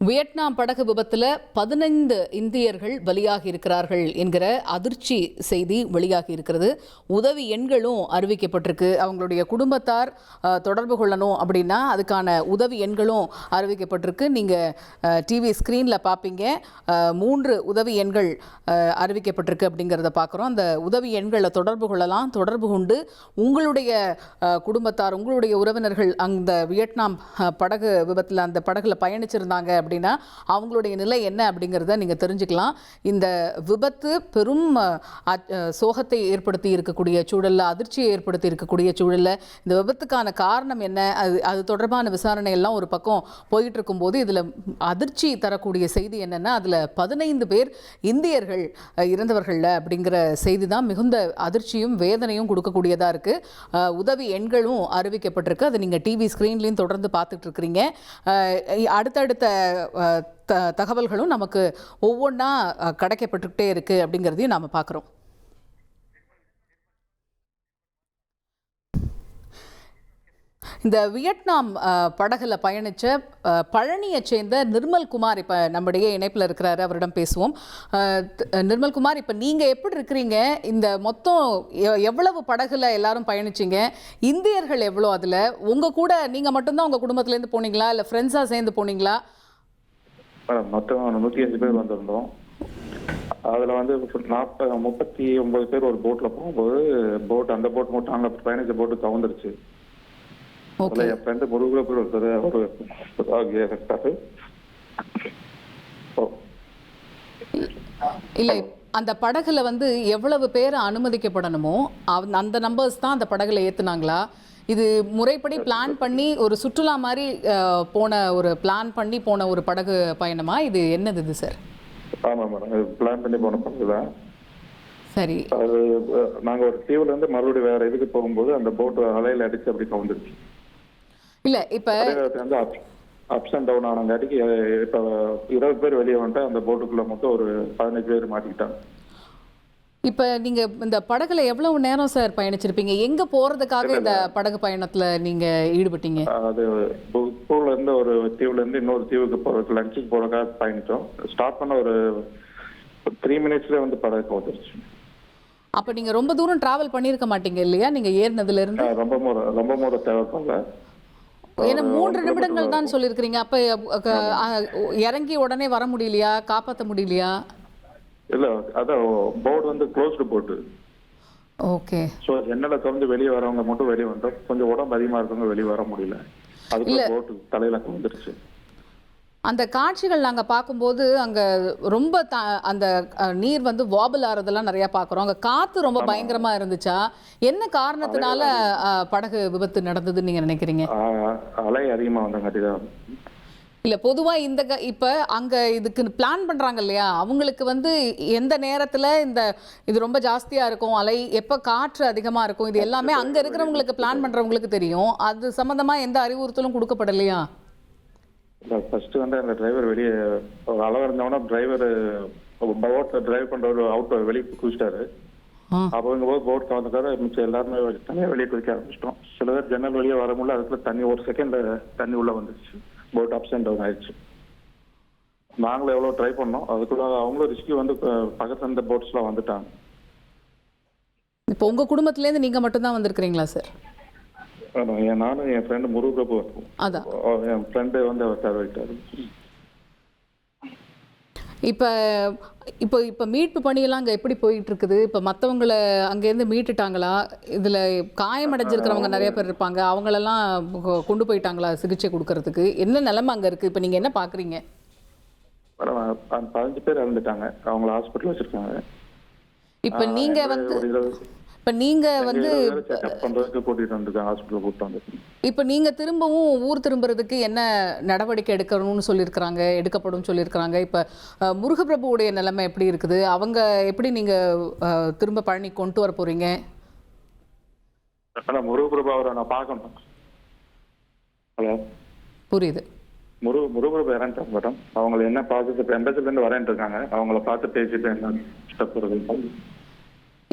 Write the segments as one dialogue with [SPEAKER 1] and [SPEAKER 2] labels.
[SPEAKER 1] Vietnam படகு விபத்தில் 15 இந்தியர்கள் பலியாகி இருக்கிறார்கள் என்கிற அதிர்ச்சி செய்தி வெளியாகி இருக்கிறது. உதவி எண்களும் அறிவிக்கப்பட்டிருக்கு. அவங்களுடைய குடும்பத்தார் தொடர்பு கொள்ளணும் அப்படின்னா அதுக்கான உதவி எண்களும் அறிவிக்கப்பட்டிருக்கு. நீங்கள் டிவி ஸ்க்ரீனில் பார்ப்பீங்க. 3 உதவி எண்கள் அறிவிக்கப்பட்டிருக்கு அப்படிங்கிறத பார்க்குறோம். அந்த உதவி எண்களை தொடர்பு கொள்ளலாம். தொடர்பு கொண்டு உங்களுடைய குடும்பத்தார், உங்களுடைய உறவினர்கள் அந்த வியட்நாம் படகு விபத்தில் அந்த படகுல பயணிச்சிருந்தாங்க அப்படின்னா அவங்களுடைய நிலை என்ன அப்படிங்கிறத நீங்கள் தெரிஞ்சுக்கலாம். இந்த விபத்து பெரும் சோகத்தை ஏற்படுத்தி இருக்கக்கூடிய சூழலில், அதிர்ச்சியை ஏற்படுத்தி இருக்கக்கூடிய சூழலில் இந்த விபத்துக்கான காரணம் என்ன, அது தொடர்பான விசாரணை எல்லாம் ஒரு பக்கம் போயிட்டு இருக்கும்போது இதில் அதிர்ச்சி தரக்கூடிய செய்தி என்னென்னா அதில் 15 பேர் இந்தியர்கள் இறந்தவர்கள் அப்படிங்கிற செய்தி தான் மிகுந்த அதிர்ச்சியும் வேதனையும் கொடுக்கக்கூடியதாக இருக்குது. உதவி எண்களும் அறிவிக்கப்பட்டிருக்கு. அதை நீங்கள் டிவி ஸ்க்ரீன்லேயும் தொடர்ந்து பார்த்துட்டு இருக்கிறீங்க. அடுத்தடுத்த தகவல்களும் நமக்கு ஒவ்வொன்றா கிடைக்கப்பட்டுக்கிட்டே இருக்குது அப்படிங்கிறதையும் நாம் பார்க்குறோம். இந்த வியட்நாம் படகுல பயணித்த பழனியை சேர்ந்த நிர்மல்குமார் இப்போ நம்முடைய இணைப்பில் இருக்கிறாரு. அவரிடம் பேசுவோம். நிர்மல்குமார், இப்போ நீங்கள் எப்படி இருக்கிறீங்க? இந்த மொத்தம் எவ்வளவு படகுல எல்லாரும் பயணிச்சிங்க? இந்தியர்கள் எவ்வளோ? அதில் உங்கள் கூட நீங்கள் மட்டும்தான் உங்கள் குடும்பத்துலேருந்து போனீங்களா, இல்லை ஃப்ரெண்ட்ஸாக சேர்ந்து போனீங்களா?
[SPEAKER 2] மொத்தம் 105 பேர் வந்திருந்தோம். அதுல வந்து 39 பேர் ஒரு போட்ல போகும்போது அந்த போட் மட்டும் அங்க பயணிச்ச போட்டு கவுந்துருச்சு. என் ஃப்ரெண்டு முருகப்பூர்
[SPEAKER 1] இல்லை, அந்த படகுல வந்து எவ்வளவு பேர் அனுமதிக்கப்படணுமோ அந்த நம்பர்ஸ் தான் அந்த படகுல ஏத்துனாங்களா? இது முறைப்படி பிளான் பண்ணி ஒரு சுற்றுலா மாதிரி பிளான் பண்ணி போன ஒரு படகு பயணமா? இது என்னது இது சார்?
[SPEAKER 2] ஆமா மேடம், பிளான் பண்ணி போன படகு தான்.
[SPEAKER 1] சரி,
[SPEAKER 2] அது நாங்க ஒரு தீவுல இருந்து மறுபடியும் வேற இதுக்கு போகும்போது அந்த போட் அலையில அடிச்சு அப்படி கவுந்துருச்சு.
[SPEAKER 1] இல்ல இப்ப
[SPEAKER 2] வந்து அப்ஸ் அண்ட் டவுன் ஆனங்காட்டிக்கு இப்ப 20 பேர் வெளியே வந்துட்டு அந்த போட்டுக்குள்ள மொத்தம் ஒரு 15 பேர் மாட்டிக்கிட்டாங்க.
[SPEAKER 1] இப்ப நீங்க இந்த படகுல எவ்வளவு நேரம் சார் பயணிச்சிருப்பீங்க? எங்க போறதுக்காக இந்த படகு பயணத்துல நீங்க ஈடுபட்டீங்க?
[SPEAKER 2] அது பூல இருந்து ஒரு தீவுல இருந்து இன்னொரு தீவுக்கு போறதுக்கு லஞ்சுக்கு போறதுக்காக பயணிச்சோம். ஸ்டார்ட் பண்ண ஒரு 3 மினிட்ஸ்ல வந்து படகு வந்துருச்சு.
[SPEAKER 1] அப்ப நீங்க ரொம்ப தூரம் டிராவல் பண்ணிருக்க மாட்டீங்க இல்லையா? நீங்க ஏறினதுல இருந்து
[SPEAKER 2] ரொம்ப முறை தேவைப்படல.
[SPEAKER 1] ஏன்னா 3 நிமிடங்கள் தான் சொல்லியிருக்கிறீங்க. அப்ப இறங்கி உடனே வர முடியலையா, காப்பாற்ற முடியலையா?
[SPEAKER 2] இல்ல, அதான் போர்டு வந்து க்ளோஸ்டு போட்டு.
[SPEAKER 1] ஓகே.
[SPEAKER 2] சோ ஜன்னல திறந்து வெளியே வரவங்க மட்டும் வெளியே வந்தோம். கொஞ்சம் உடம்பு அதிகமா இருக்கவங்க வெளியே வர முடியல. அதுக்கு போட்டு தலையில வந்துருச்சு.
[SPEAKER 1] அந்த காட்சிகள் நாங்க பார்க்கும்போது அங்க ரொம்ப அந்த நீர் வந்து வாபிள் ஆறதெல்லாம் நிறைய பார்க்குறோம். அங்க காத்து ரொம்ப பயங்கரமா இருந்துச்சா? என்ன காரணத்தினால படகு விபத்து நடந்ததுன்னு நீங்க நினைக்கிறீங்க?
[SPEAKER 2] அலை அதிகமா வந்தங்காட்டிதான்.
[SPEAKER 1] இல்ல, பொதுவா இப்ப அங்க இதுக்கு பிளான் பண்றாங்க இல்லையா, அவங்களுக்கு வந்து எந்த நேரத்துல இது ரொம்ப ஜாஸ்தியா இருக்கும், அலை எப்ப காற்று அதிகமா இருக்கும், இது எல்லாமே அங்க இருக்கிறவங்களுக்கு பிளான் பண்றவங்களுக்கு தெரியும். அது சம்பந்தமா எந்த அறிவுறுத்தலும் கொடுக்கப்படலையா?
[SPEAKER 2] ஃபர்ஸ்ட் வந்து அந்த டிரைவர் வெளியே அளவு இருந்தவனா டிரைவர் போட் டிரைவ் பண்றவர் அவுட் வெளியே குதிச்சிட்டாரு. அப்போங்க போட் கவுந்துக்காரு. மிச்சம் எல்லாருமே தனியாக வெளியே குதிக்க ஆரம்பிச்சிட்டோம். சில பேர் ஜன்னல் வெளியே வர முடியல. அதுக்குள்ள தண்ணி ஒரு செகண்ட்ல தண்ணி உள்ள வந்துருச்சு. போட் அப்ஸ் அண்ட் டவுன் ஆயிடுச்சு. நாங்களும் எவ்வளோ ட்ரை பண்ணோம். அதுக்குள்ள அவங்களும் ரிஸ்க் வந்து பக்கத்துல இருந்த போட்ஸ்லாம் வந்துட்டாங்க.
[SPEAKER 1] இப்போ உங்க குடும்பத்திலேருந்து நீங்க மட்டும்தான் வந்திருக்கிறீங்களா சார்?
[SPEAKER 2] நானும் என் ஃப்ரெண்டு முருகப்பு,
[SPEAKER 1] அதான்
[SPEAKER 2] என் ஃப்ரெண்டு வந்து அவர் தரவிட்டாரு.
[SPEAKER 1] இப்போ இப்போ இப்போ மீட்பு பணியெல்லாம் அங்கே எப்படி போயிட்டு இருக்குது? இப்போ மற்றவங்களை அங்கேருந்து மீட்டுட்டாங்களா? இதில் காயமடைஞ்சிருக்கிறவங்க நிறைய பேர் இருப்பாங்க. அவங்களெல்லாம் கொண்டு போயிட்டாங்களா சிகிச்சை கொடுக்கறதுக்கு? என்ன நிலைமை அங்கே இருக்குது? இப்போ நீங்கள் என்ன பார்க்குறீங்க?
[SPEAKER 2] 15 பேர் இறந்துட்டாங்க. அவங்கள ஹாஸ்பிட்டல் வச்சிருக்காங்க.
[SPEAKER 1] இப்போ நீங்கள் வந்து இப்போ நீங்க திரும்பவும் ஊர் திரும்புறதுக்கு என்ன நடவடிக்கை எடுக்கணும்னு எடுக்கப்படும் சொல்லியிருக்கிறாங்க. இப்ப முருகப்பிரபுவுடைய நிலைமை எப்படி இருக்குது? அவங்க எப்படி நீங்க திரும்ப பழனி கொண்டு வர போறீங்க?
[SPEAKER 2] முருகப்பிரபு அவரை நான் பார்க்கணும். ஹலோ,
[SPEAKER 1] புரியுது.
[SPEAKER 2] முருகப்பிரபு இறந்துட்டாங்க மேடம். அவங்களை என்ன பார்த்து எம்பசில இருந்து வரேன் இருக்காங்க. அவங்கள பார்த்து பேசிட்டு என்ன ஸ்டெப்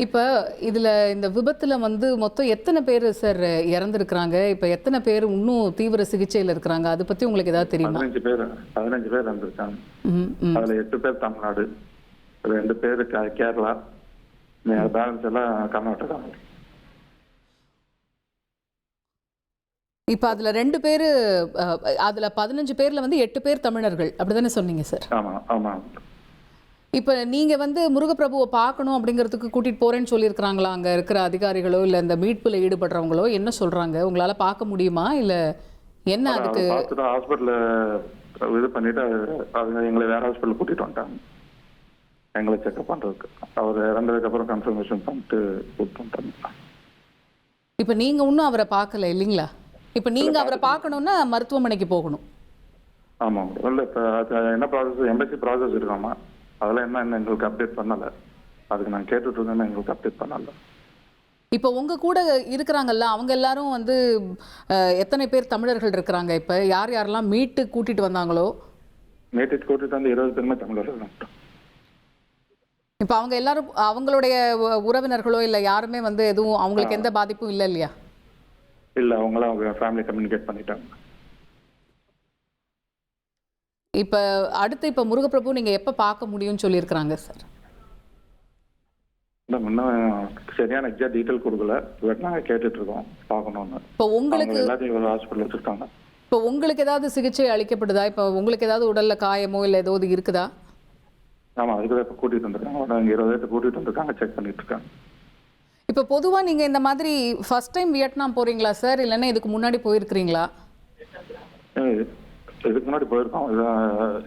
[SPEAKER 1] இப்போ இதில் இந்த விபத்தில் வந்து மொத்தம் எத்தனை பேர் சார் இறந்துருக்குறாங்க? இப்போ எத்தனை பேர் இன்னும் தீவிர சிகிச்சையில் இருக்கிறாங்க? அதை பற்றி உங்களுக்கு ஏதாவது தெரியுமா?
[SPEAKER 2] 15 பேர் இறந்துருக்காங்க.
[SPEAKER 1] ம், ம்.
[SPEAKER 2] அதில் 8 பேர் தமிழ்நாடு, 2 பேர் கேரளா, பேலன்ஸ் எல்லாம் கர்நாடகா.
[SPEAKER 1] இப்போ அதில் 2 பேர், அதில் 15 பேரில் வந்து 8 பேர் தமிழர்கள், அப்படி தானே சொன்னீங்க சார்?
[SPEAKER 2] ஆமாம் ஆமாம்.
[SPEAKER 1] இப்போ நீங்கள் வந்து முருகப்பிரபுவை பார்க்கணும் அப்படிங்கிறதுக்கு கூட்டிகிட்டு போகிறேன்னு சொல்லியிருக்கிறாங்களா அங்கே இருக்கிற அதிகாரிகளோ இல்லை இந்த மீட்பில் ஈடுபடுறவங்களோ? என்ன சொல்கிறாங்க? உங்களால் பார்க்க முடியுமா இல்லை என்ன அதுக்கு?
[SPEAKER 2] பார்த்துட்டு ஹாஸ்பிட்டலில் இது பண்ணிவிட்டு அது எங்களை வேறு ஹாஸ்பிட்டல் கூட்டிகிட்டு வந்துட்டாங்க எங்களை செக்அப் பண்ணுறதுக்கு. அவர் இறந்ததுக்கப்புறம் கன்ஃபர்மேஷன் பண்ணிட்டு கூப்பிட்டு வந்துட்டாங்க.
[SPEAKER 1] இப்போ நீங்கள் இன்னும் அவரை பார்க்கல இல்லைங்களா? இப்போ நீங்கள் அவரை பார்க்கணுன்னா மருத்துவமனைக்கு போகணும்.
[SPEAKER 2] ஆமாம். இல்லை இப்போ அது என்ன ப்ராசஸ், எம்பசி ப்ராசஸ் இருக்காமா, அதெல்லாம் என்ன எங்களுக்கு அப்டேட் பண்ணலை. அதுக்கு நான் கேட்டுட்டு இருந்தேன்னா எங்களுக்கு அப்டேட் பண்ணலை.
[SPEAKER 1] இப்போ உங்கள் கூட இருக்கிறாங்கல்ல அவங்க எல்லாரும் வந்து எத்தனை பேர் தமிழர்கள் இருக்கிறாங்க? இப்போ யார் யாரெல்லாம் மீட்டு கூட்டிகிட்டு வந்தாங்களோ?
[SPEAKER 2] மீட்டு கூட்டிட்டு வந்து 20 பேருமே தமிழர்கள் தான்.
[SPEAKER 1] இப்போ அவங்க எல்லாரும் அவங்களுடைய உறவினர்களோ இல்லை யாருமே வந்து எதுவும் அவங்களுக்கு எந்த பாதிப்பும் இல்லை இல்லையா?
[SPEAKER 2] இல்லை, அவங்களாம் அவங்க ஃபேமிலி கம்யூனிகேட் பண்ணிட்டாங்க.
[SPEAKER 1] இப்போ அடுத்து இப்போ முருகப்பிரபு நீங்கள் எப்போ பார்க்க முடியும்னு சொல்லியிருக்கிறாங்க சார்?
[SPEAKER 2] இல்லை, இன்னும் சரியான எக்ஸாக்ட் டீட்டெயில் கொடுக்கல. பட் நாங்கள் கேட்டுட்டு இருக்கோம் பார்க்கணும்னு.
[SPEAKER 1] இப்போ உங்களுக்கு
[SPEAKER 2] எல்லாத்தையும் ஒரு ஹாஸ்பிட்டல் வச்சுருக்காங்க.
[SPEAKER 1] இப்போ உங்களுக்கு ஏதாவது சிகிச்சை அளிக்கப்படுதா? இப்போ உங்களுக்கு ஏதாவது உடலில் காயமோ இல்லை ஏதாவது இருக்குதா?
[SPEAKER 2] ஆமாம், அதுக்கு தான் இப்போ கூட்டிகிட்டு வந்துருக்காங்க. அங்கே 20 பேர் கூட்டிகிட்டு வந்துருக்காங்க, செக் பண்ணிட்டு இருக்காங்க.
[SPEAKER 1] இப்போ பொதுவாக நீங்கள் இந்த மாதிரி ஃபர்ஸ்ட் டைம் வியட்நாம் போகிறீங்களா சார், இல்லைன்னா இதுக்கு முன்னாடி போயிருக்கிறீங்களா?
[SPEAKER 2] இதுக்கு முன்னாடி போயிருக்கோம்.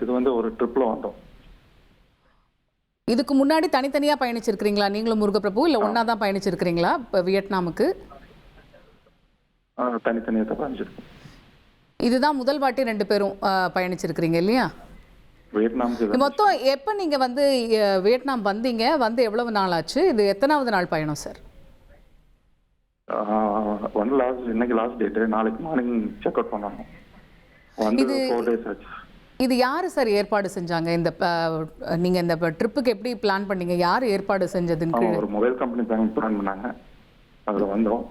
[SPEAKER 2] இது வந்து ஒரு ட்ரிப்பில் வந்தோம்.
[SPEAKER 1] இதுக்கு முன்னாடி தனித்தனியாக பயணிச்சிருக்கிறீங்களா நீங்களும் முருகப்பிரபு, இல்லை ஒன்றா தான் பயணிச்சிருக்கிறீங்களா இப்போ வியட்நாமுக்கு?
[SPEAKER 2] தனித்தனியாக தான் பயணிச்சிருக்கோம்.
[SPEAKER 1] இதுதான் முதல் வாட்டி 2 பேரும் பயணிச்சிருக்கிறீங்க இல்லையா?
[SPEAKER 2] வியட்நாமுக்கு
[SPEAKER 1] மொத்தம் எப்போ நீங்கள் வந்து வியட்நாம் வந்தீங்க? வந்து எவ்வளவு நாள் ஆச்சு? இது எத்தனாவது நாள் பயணம் சார்?
[SPEAKER 2] இன்னைக்கு லாஸ்ட் டேட்டு. நாளைக்கு மார்னிங் செக் அவுட் பண்ணாங்க. வந்து 4 days ஆச்சு.
[SPEAKER 1] இது யார் சார் ஏற்பாடு செஞ்சாங்க? இந்த நீங்கள் இந்த ட்ரிப்புக்கு எப்படி பிளான் பண்ணீங்க? யார் ஏற்பாடு செஞ்சதுன்னு?
[SPEAKER 2] ஒரு மொபைல் கம்பெனி பிளான் பண்ணாங்க. அதில் வந்தோம்.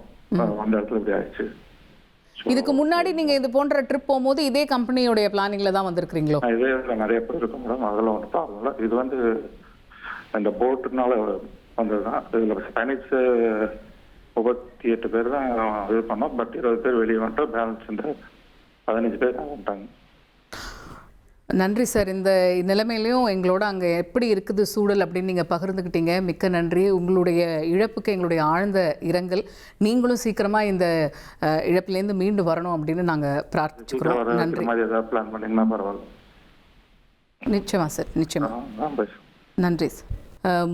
[SPEAKER 2] வந்த இடத்துல இப்படி ஆயிடுச்சு.
[SPEAKER 1] இதுக்கு முன்னாடி நீங்கள் இது போன்ற ட்ரிப் போகும்போது இதே கம்பெனியோடைய பிளானிங்கில் தான் வந்திருக்கிறீங்களோ?
[SPEAKER 2] இதே நிறைய பேர் இருக்கும் மேடம். அதெல்லாம் ஒன்றும் ப்ராப்ளம் இல்லை. இது வந்து இந்த போட்டுனால வந்தது தான். இதில் ஸ்பானிஷ் 38 பேர் தான் இது பண்ணோம். பட் 20 பேர் வெளியே வந்துட்டோம். பேலன்ஸ் இந்த 15 பேர் வந்துட்டாங்க.
[SPEAKER 1] நன்றி சார். இந்த நிலைமையிலையும் எங்களோட அங்கே எப்படி இருக்குது சூழல் அப்படின்னு நீங்கள் பகிர்ந்துக்கிட்டீங்க. மிக்க நன்றி. உங்களுடைய இழப்புக்கு எங்களுடைய ஆழ்ந்த இரங்கல். நீங்களும் சீக்கிரமாக இந்த இழப்பிலேருந்து மீண்டு வரணும் அப்படின்னு நாங்கள் பிரார்த்திச்சுக்கிறோம். நன்றி. நிச்சயமா சார், நிச்சயமா. நன்றி சார்.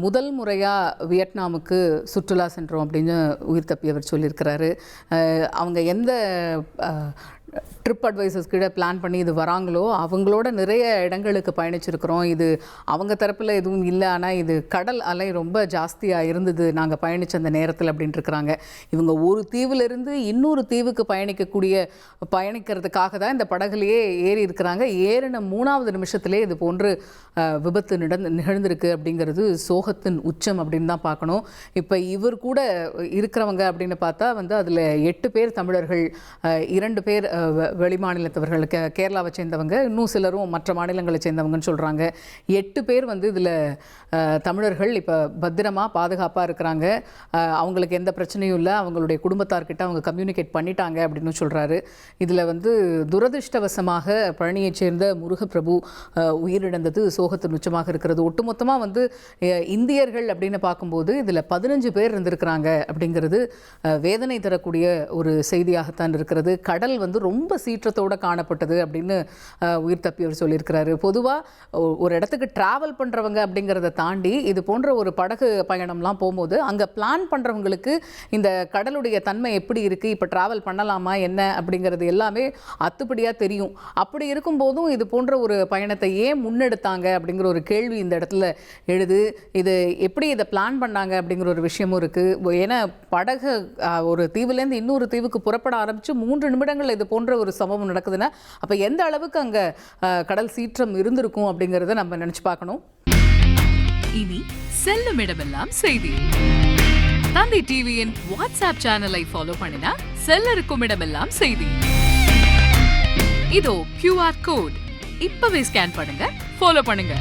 [SPEAKER 1] முதல் முறையாக வியட்நாமுக்கு சுற்றுலா சென்றோம் அப்படின்னு உயிர் தப்பியவர் சொல்லியிருக்கிறாரு. அவங்க எந்த ட்ரிப் அட்வைசர்ஸ் கீழே பிளான் பண்ணி இது வராங்களோ அவங்களோட நிறைய இடங்களுக்கு பயணிச்சிருக்கிறோம். இது அவங்க தரப்பில் எதுவும் இல்லை, ஆனால் இது கடல் அலை ரொம்ப ஜாஸ்தியாக இருந்தது நாங்கள் பயணித்த அந்த நேரத்தில் அப்படின்ட்டு இருக்கிறாங்க. இவங்க ஒரு தீவிலிருந்து இன்னொரு தீவுக்கு பயணிக்கிறதுக்காக தான் இந்த படகுலையே ஏறி இருக்கிறாங்க. ஏறின 3வது நிமிஷத்திலே இது போன்று விபத்து நிகழ்ந்திருக்கு அப்படிங்கிறது சோகத்தின் உச்சம் அப்படின்னு தான் பார்க்கணும். இப்போ இவர் கூட இருக்கிறவங்க அப்படின்னு பார்த்தா வந்து அதில் 8 பேர் தமிழர்கள், 2 பேர் வெளிமாநிலத்தவர்கள், கேரளாவை சேர்ந்தவங்க, இன்னும் சிலரும் மற்ற மாநிலங்களை சேர்ந்தவங்கன்னு சொல்கிறாங்க. 8 பேர் வந்து இதில் தமிழர்கள் இப்போ பத்திரமாக பாதுகாப்பாக இருக்கிறாங்க. அவங்களுக்கு எந்த பிரச்சனையும் இல்லை. அவங்களுடைய குடும்பத்தார்கிட்ட அவங்க கம்யூனிகேட் பண்ணிட்டாங்க அப்படின்னு சொல்கிறாரு. இதில் வந்து துரதிருஷ்டவசமாக பழனியைச் சேர்ந்த முருகப்பிரபு உயிரிழந்தது சோகத்தின் உச்சமாக இருக்கிறது. ஒட்டுமொத்தமாக வந்து இந்தியர்கள் அப்படின்னு பார்க்கும்போது இதில் 15 பேர் இருந்திருக்கிறாங்க அப்படிங்கிறது வேதனை தரக்கூடிய ஒரு செய்தியாகத்தான் இருக்கிறது. கடல் வந்து ரொம்ப சீற்றத்தோடு காணப்பட்டது அப்படின்னு உயிர் தப்பியவர் சொல்லியிருக்கிறாரு. பொதுவாக ஒரு இடத்துக்கு ட்ராவல் பண்ணுறவங்க அப்படிங்கிறத தாண்டி இது போன்ற ஒரு படகு பயணம்லாம் போகும்போது அங்கே பிளான் பண்ணுறவங்களுக்கு இந்த கடலுடைய தன்மை எப்படி இருக்குது, இப்போ ட்ராவல் பண்ணலாமா என்ன அப்படிங்கிறது எல்லாமே அத்துப்படியாக தெரியும். அப்படி இருக்கும்போதும் இது போன்ற ஒரு பயணத்தை ஏன் முன்னெடுத்தாங்க அப்படிங்கிற ஒரு கேள்வி இந்த இடத்துல எழுது. இது எப்படி இதை பிளான் பண்ணாங்க அப்படிங்கிற ஒரு விஷயமும் இருக்குது. ஏன்னா படகு ஒரு தீவுலேருந்து இன்னொரு தீவுக்கு புறப்பட ஆரம்பித்து 3 நிமிடங்கள் இது போன்ற ஒரு சம்பவம் நடக்குதுன்னா அப்போ எந்த அளவுக்கு அங்கே கடல் சீற்றம் இருந்திருக்கும் அப்படிங்கிறத நம்ம நினச்சி பார்க்கணும்.
[SPEAKER 3] இனி செல்லும் இடமெல்லாம் செய்தி. தந்தி டிவியின் வாட்ஸ்அப் சேனலை ஃபாலோ பண்ணினா செல்லருக்கும் இடமெல்லாம் செய்தி. இதோ QR கோட் இப்பவே ஸ்கேன் பண்ணுங்க, ஃபாலோ பண்ணுங்க.